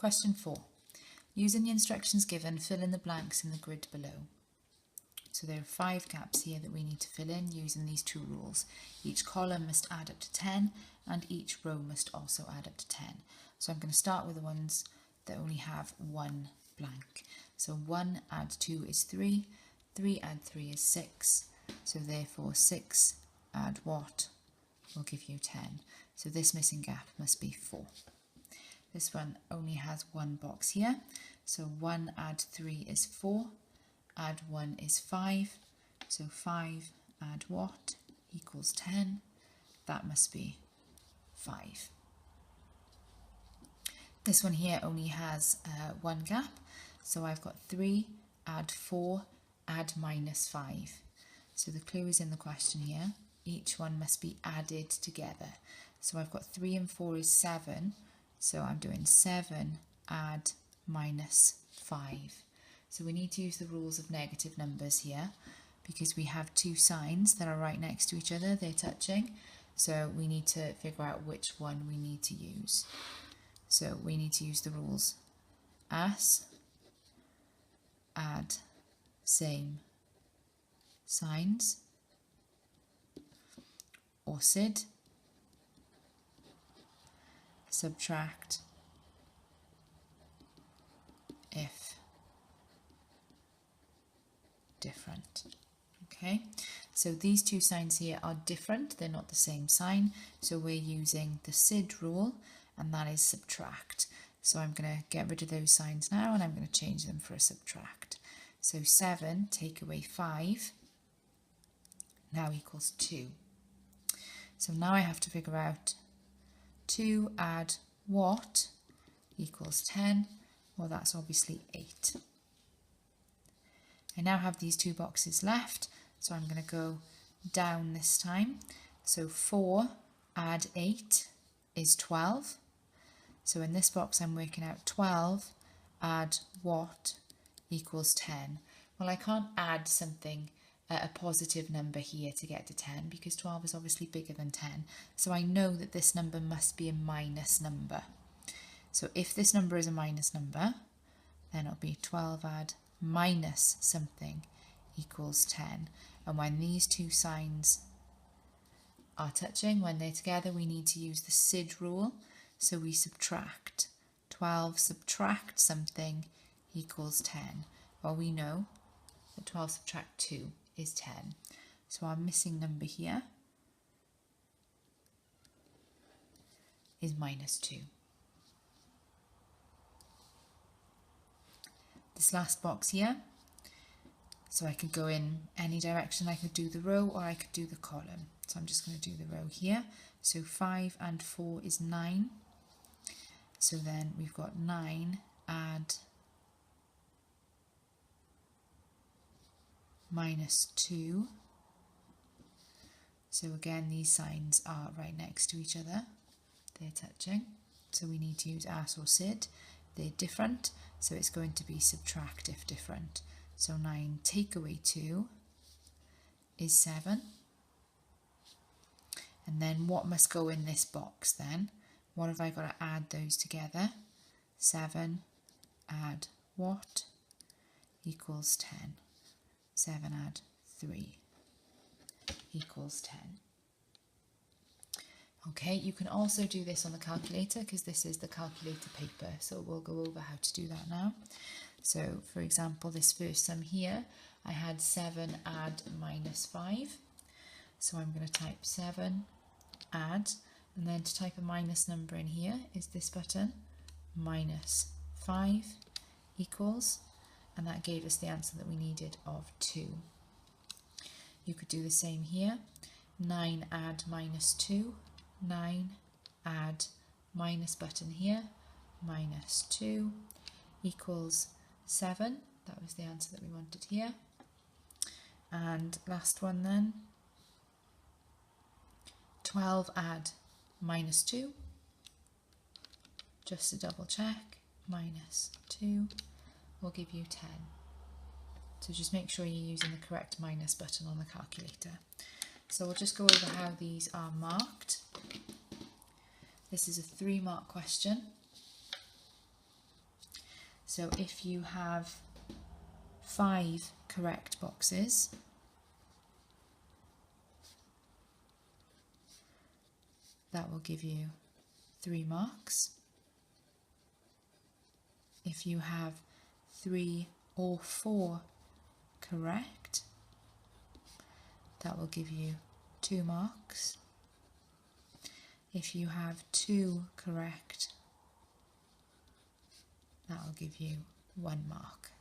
Question 4. Using the instructions given, fill in the blanks in the grid below. So there are 5 gaps here that we need to fill in using these 2 rules. Each column must add up to 10 and each row must also add up to 10. So I'm going to start with the ones that only have 1 blank. So 1 add 2 is 3, 3 add 3 is 6, so therefore 6 add what will give you 10. So this missing gap must be 4. This one only has 1 box here, so 1 add 3 is 4, add 1 is 5, so 5 add what equals 10, that must be 5. This one here only has 1 gap, so I've got 3 add 4 add minus 5. So the clue is in the question here, each one must be added together. So I've got 3 and 4 is 7, so I'm doing 7 add minus 5. So we need to use the rules of negative numbers here because we have 2 signs that are right next to each other, they're touching. So we need to figure out which one we need to use. So we need to use the rules as, add, same signs, or SID, subtract, if different. Okay, so these 2 signs here are different, they're not the same sign, so we're using the SID rule, and that is subtract. So I'm going to get rid of those signs now and I'm going to change them for a subtract. So 7 take away 5 now equals 2. So now I have to figure out 2 add what equals 10. Well, that's obviously 8. I now have these 2 boxes left, so I'm going to go down this time. So 4 add 8 is 12. So in this box I'm working out 12 add what equals 10. Well, I can't add something, a positive number here to get to 10 because 12 is obviously bigger than 10. So I know that this number must be a minus number. So if this number is a minus number, then it'll be 12 add minus something equals 10. And when these 2 signs are touching, when they're together, we need to use the SID rule. So we subtract. 12 subtract something equals 10. Well, we know that 12 subtract 2 is 10. So our missing number here is minus 2. This last box here, so I could go in any direction. I could do the row or I could do the column. So I'm just going to do the row here. So 5 and 4 is 9. So then we've got 9 add minus 2. So again, these signs are right next to each other. They're touching. So we need to use as or SID. They're different, so it's going to be subtract if different. So 9 take away 2 is 7. And then what must go in this box then? What have I got to add those together? 7 add what equals 10. 7 add 3 equals 10. Okay, you can also do this on the calculator because this is the calculator paper, so we'll go over how to do that now. So for example, this first sum here, I had 7 add minus 5. So I'm going to type 7 add, and then to type a minus number in here is this button, minus 5 equals, and that gave us the answer that we needed of 2. You could do the same here, 9 add minus 2, 9 add minus button here, minus 2 equals 7. That was the answer that we wanted here. And last one then, 12 add minus 2, just to double check, minus 2 will give you 10. So just make sure you're using the correct minus button on the calculator. So we'll just go over how these are marked. This is a 3-mark question. So if you have 5 correct boxes, that will give you 3 marks. If you have 3 or 4 correct, that will give you 2 marks. If you have 2 correct, that will give you 1 mark.